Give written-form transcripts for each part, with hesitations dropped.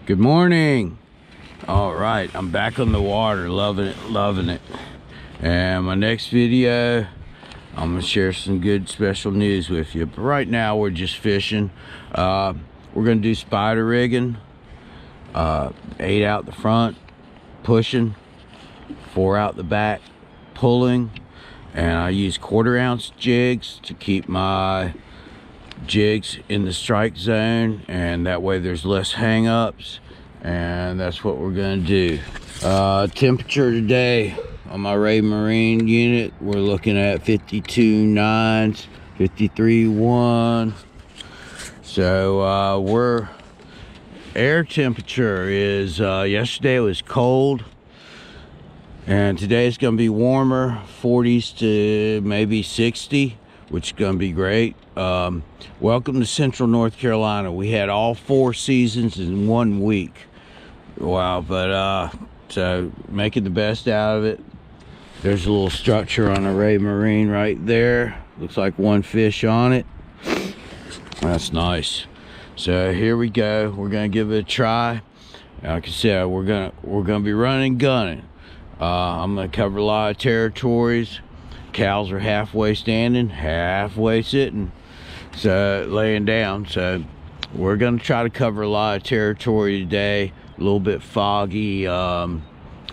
Good morning. All right, I'm back on the water, loving it. And my next video, I'm gonna share some good special news with you. But right now we're just fishing. We're gonna do spider rigging, 8 out the front, pushing, 4 out the back, pulling. And I use 1/4 ounce jigs to keep my jigs in the strike zone, and that way there's less hang-ups, and that's what we're gonna do. Temperature today on my Raymarine unit, we're looking at 52.9s, 53.1. So we're air temperature is yesterday it was cold, and today it's gonna be warmer, 40s to maybe 60, which is gonna be great. Welcome to Central North Carolina. We had all 4 seasons in 1 week. Wow, but so making the best out of it. There's a little structure on a Raymarine right there. Looks like 1 fish on it. That's nice. So here we go. We're gonna give it a try. Like I said, we're gonna be running and gunning. I'm gonna cover a lot of territories. Cows are halfway standing, halfway sitting, so laying down. So we're gonna try to cover a lot of territory today. A little bit foggy,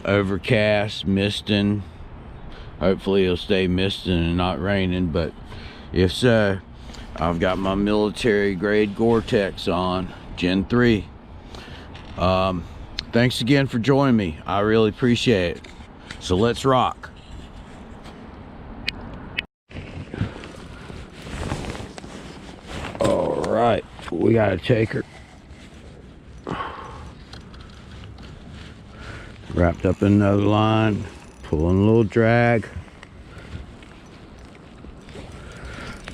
overcast, misting. Hopefully it'll stay misting and not raining, but if so, I've got my military grade Gore-Tex on, Gen 3. Thanks again for joining me. I really appreciate it. So let's rock. All right, we got a taker. Wrapped up in another line, pulling a little drag.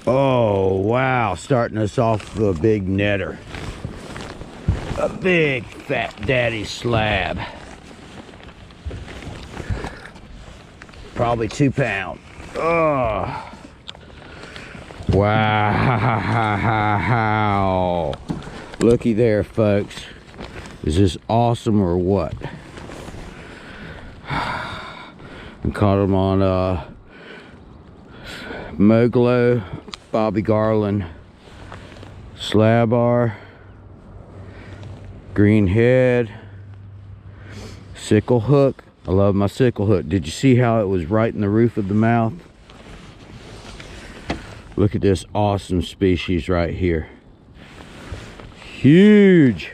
Oh wow, starting us off with a big netter. A big fat daddy slab. Probably 2 pounds. Oh. Wow. Looky there, folks. Is this awesome or what? I caught him on Moglo, Bobby Garland, slab bar, green head, sickle hook. I love my sickle hook. Did you see how it was right in the roof of the mouth? Look at this awesome species right here. Huge.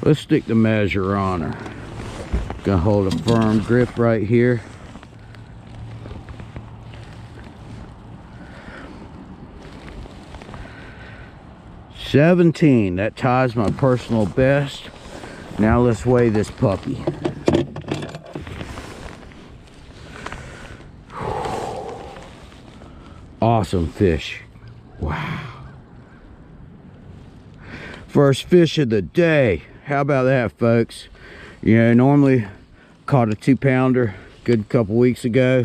Let's stick the measure on her. Gonna hold a firm grip right here. $17. That ties my personal best. Now let's weigh this puppy. Awesome fish. Wow. First fish of the day. How about that, folks? You know, normally caught a 2-pounder good couple weeks ago.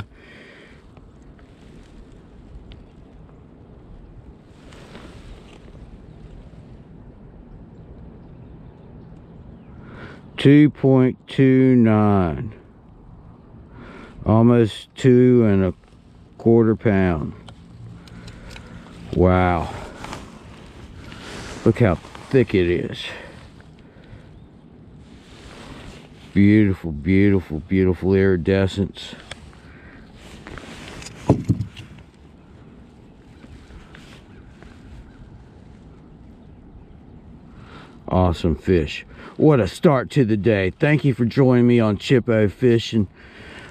$2.29, almost 2.25 pounds. Wow, look how thick it is. Beautiful, beautiful, beautiful iridescence. Awesome fish. What a start to the day. Thank you for joining me on Chippo Fishing.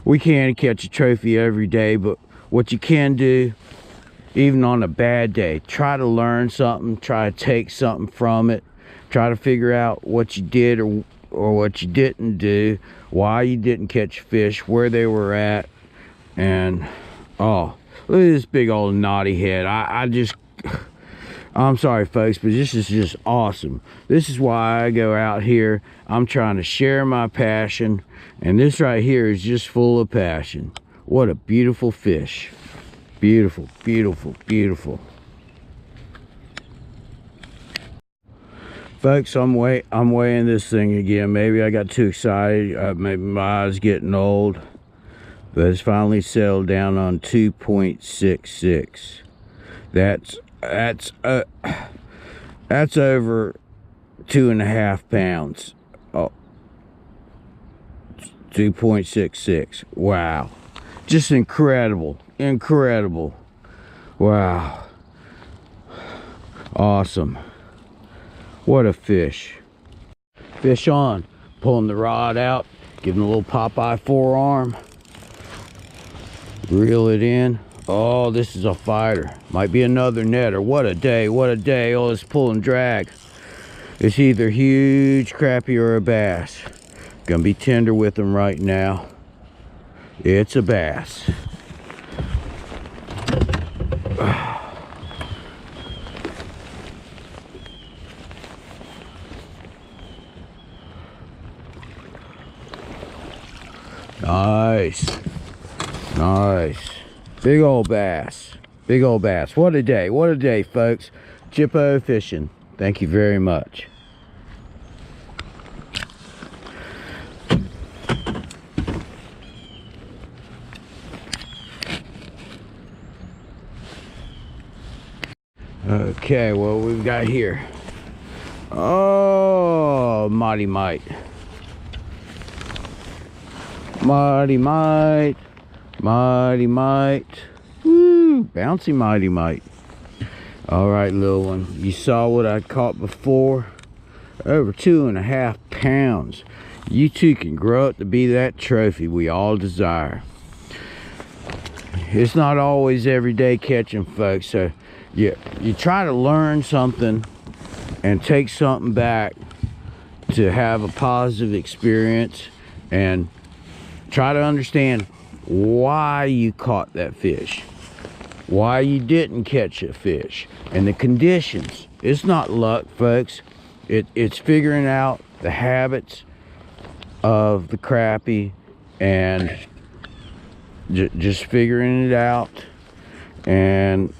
We can't catch a trophy every day, but what you can do, even on a bad day, try to learn something, try to take something from it, try to figure out what you did or what you didn't do, why you didn't catch fish, where they were at. And oh, look at this big old knotty head. I'm sorry, folks, but this is just awesome. This is why I go out here. I'm trying to share my passion, and this right here is just full of passion. What a beautiful fish. Beautiful, beautiful, beautiful. Folks, I'm weighing this thing again. Maybe I got too excited. Maybe my eyes getting old. But it's finally settled down on 2.66. That's over 2.5 pounds. Oh, 2.66. Wow. Just incredible. Incredible. Wow. Awesome. What a fish. Fish on. Pulling the rod out. Giving a little Popeye forearm. Reel it in. Oh, this is a fighter. Might be another netter. What a day. What a day. Oh, it's pull and drag. It's either huge crappie or a bass. Gonna be tender with them right now. It's a bass. Nice. Nice. Big old bass. Big old bass. What a day. What a day, folks. Chippo fishing. Thank you very much. Okay, what we've got here. Oh, Mighty Mite. Mighty Mite. Mighty Mite. Woo, bouncy Mighty Mite. All right, little one. You saw what I caught before? Over 2.5 pounds. You two can grow up to be that trophy we all desire. It's not always everyday catching, folks, so you try to learn something and take something back to have a positive experience and try to understand why you caught that fish, why you didn't catch a fish, and the conditions. It's not luck, folks. It's figuring out the habits of the crappie and just figuring it out. And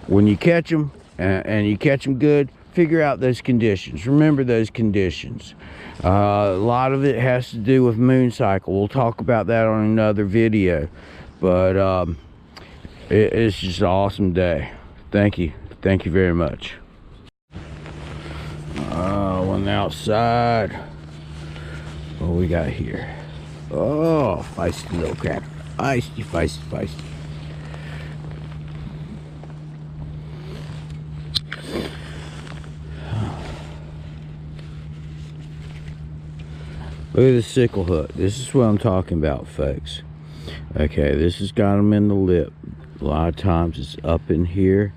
when you catch them and you catch them good, figure out those conditions. Remember those conditions. A lot of it has to do with moon cycle. We'll talk about that on another video. But it's just an awesome day. Thank you. Thank you very much. On the outside. What we got here? Oh, feisty little crap. Feisty, feisty, feisty. Look at the sickle hook. This is what I'm talking about, folks. Okay, this has got them in the lip. A lot of times it's up in here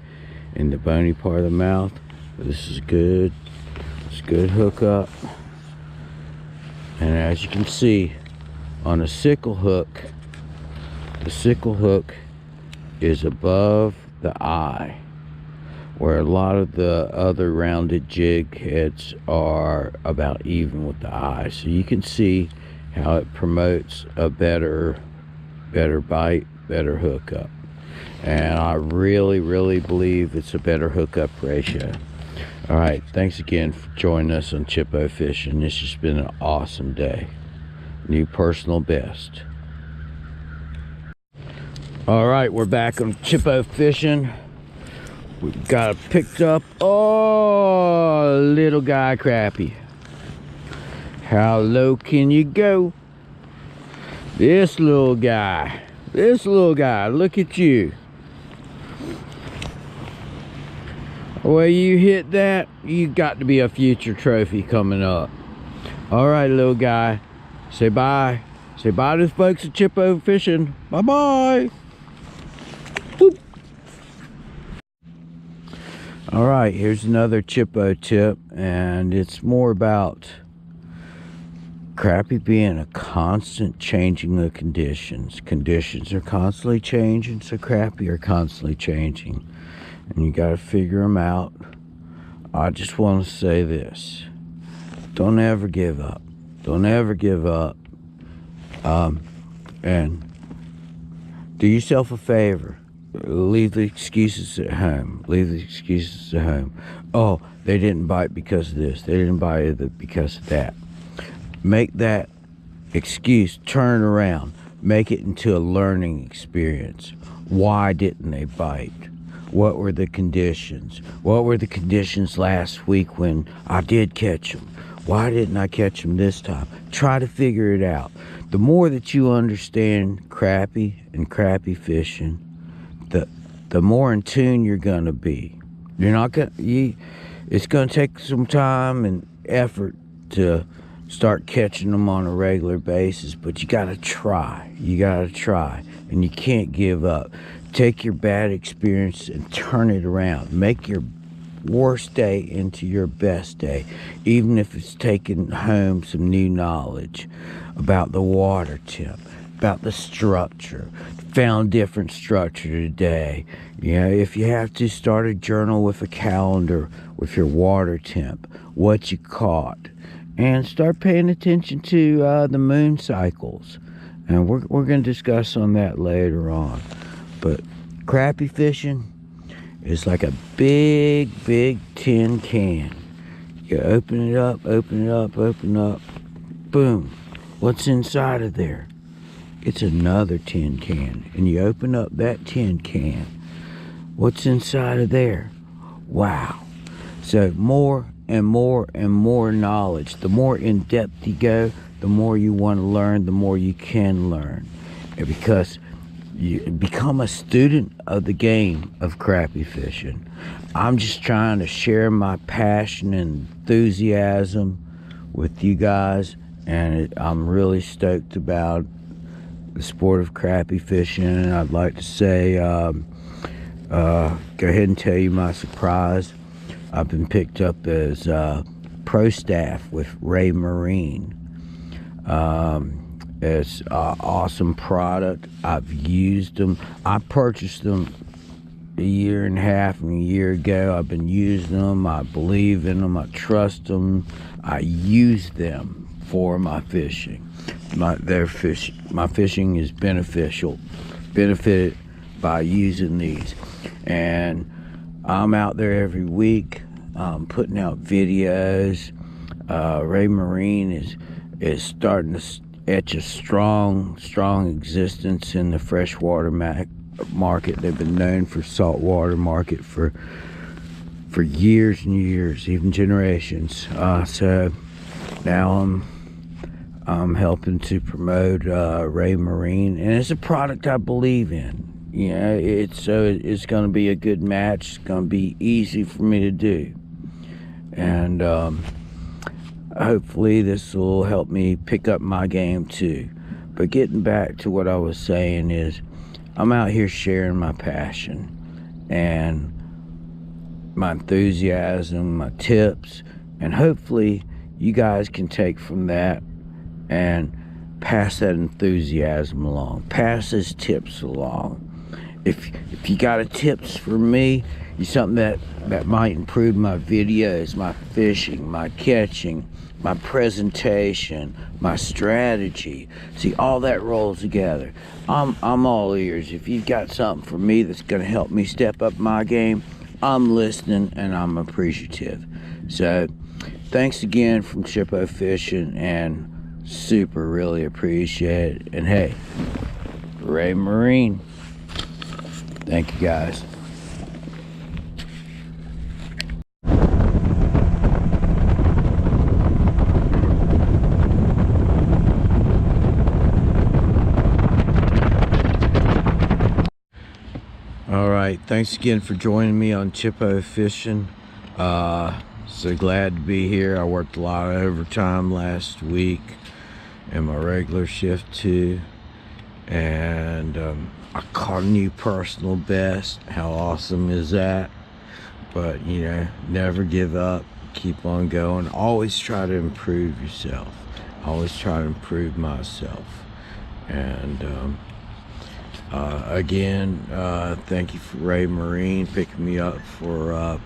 in the bony part of the mouth. But this is good. It's a good hook up. And as you can see, on a sickle hook, the sickle hook is above the eye, where a lot of the other rounded jig heads are about even with the eye. So you can see how it promotes a better bite, better hookup. And I really believe it's a better hookup ratio. All right, thanks again for joining us on Chippo Fishing. This has been an awesome day. New personal best. All right, we're back on Chippo Fishing. We've got picked up, oh, little guy crappie. How low can you go? This little guy, look at you. Well, you hit that, you got to be a future trophy coming up. All right, little guy, say bye. Say bye to the folks at Chippo Fishing. Bye-bye. All right, here's another Chippo tip, and it's more about crappie being a constant changing of conditions. Conditions are constantly changing, so crappie are constantly changing, and you got to figure them out. I just want to say this: don't ever give up. Don't ever give up. And do yourself a favor. leave the excuses at home. Leave the excuses at home. Oh, they didn't bite because of this. They didn't bite because of that. Make that excuse turn around. Make it into a learning experience. Why didn't they bite? What were the conditions? What were the conditions last week when I did catch them? Why didn't I catch them this time? Try to figure it out. The more that you understand crappie and crappie fishing, the more in tune you're gonna be. You're not gonna. It's gonna take some time and effort to start catching them on a regular basis, but you gotta try. You gotta try, and you can't give up. Take your bad experience and turn it around. Make your worst day into your best day, even if it's taking home some new knowledge about the water temp, about the structure. Found different structure today. You know, if you have to, start a journal with a calendar with your water temp, what you caught, and start paying attention to the moon cycles. And we're going to discuss on that later on. But crappie fishing is like a big tin can. You open it up, boom. What's inside of there? It's another tin can. And you open up that tin can. What's inside of there? Wow. So more and more and more knowledge. The more in depth you go, the more you want to learn, the more you can learn. And because you become a student of the game of crappie fishing. I'm just trying to share my passion and enthusiasm with you guys, and I'm really stoked about the sport of crappie fishing. I'd like to say, go ahead and tell you my surprise. I've been picked up as pro staff with Raymarine. It's an awesome product. I've used them. I purchased them a year and a half and a year ago. I've been using them. I believe in them. I trust them. I use them for my fishing. My fishing is benefited by using these. And I'm out there every week putting out videos. Raymarine is starting to etch a strong existence in the freshwater market. They've been known for saltwater market for years and years, even generations. So now I'm helping to promote Raymarine, and it's a product I believe in. You know, it's going to be a good match. It's going to be easy for me to do, and hopefully this will help me pick up my game too. But getting back to what I was saying is, I'm out here sharing my passion and my enthusiasm, my tips, and hopefully you guys can take from that and pass that enthusiasm along, pass those tips along. If you got a tips for me, something that might improve my videos, my fishing, my catching, my presentation, my strategy. See, all that rolls together. I'm all ears. If you've got something for me that's gonna help me step up my game, I'm listening and I'm appreciative. So thanks again from Chippo Fishing, and super really appreciate it. And hey, Raymarine, thank you guys. Alright, thanks again for joining me on Chippo Fishing. So glad to be here. I worked a lot of overtime last week and my regular shift too, and I caught a new personal best. How awesome is that? But you know, never give up, keep on going, always try to improve yourself, always try to improve myself. And again, thank you for Raymarine picking me up for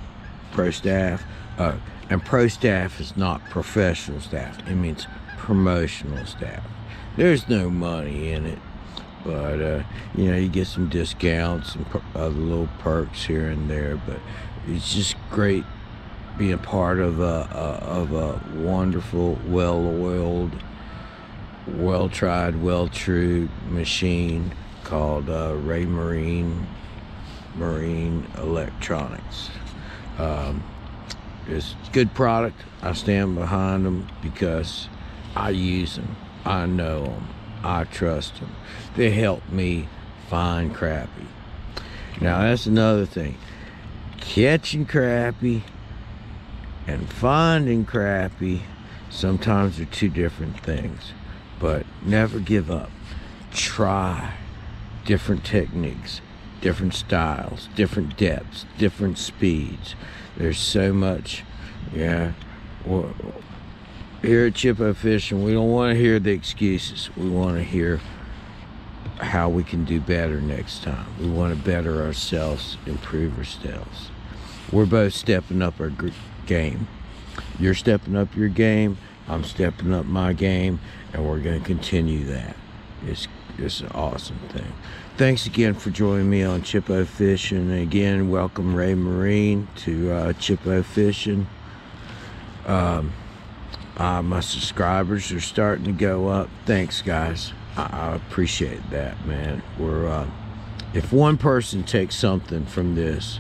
pro staff. And pro staff is not professional staff, it means promotional staff. There's no money in it, but you know, you get some discounts and other little perks here and there. But it's just great being part of a wonderful, well-oiled, well-tried, well-true machine called Raymarine Marine Electronics. It's a good product. I stand behind them because I use them, I know them, I trust them. They help me find crappie. Now that's another thing. Catching crappie and finding crappie sometimes are two different things, but never give up. Try different techniques, different styles, different depths, different speeds. There's so much. Yeah, well, here at Chippo Fishing, we don't want to hear the excuses. We want to hear how we can do better next time. We want to better ourselves, improve ourselves. We're both stepping up our game. You're stepping up your game, I'm stepping up my game, and we're going to continue that. It's an awesome thing. Thanks again for joining me on Chippo Fishing. And again, welcome Raymarine to Chippo Fishing. My subscribers are starting to go up. Thanks, guys. I appreciate that, man. If one person takes something from this,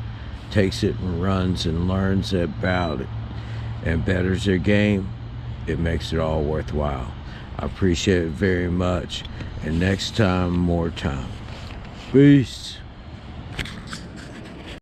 takes it and runs and learns about it and betters their game, it makes it all worthwhile. I appreciate it very much. And next time, more time. Peace.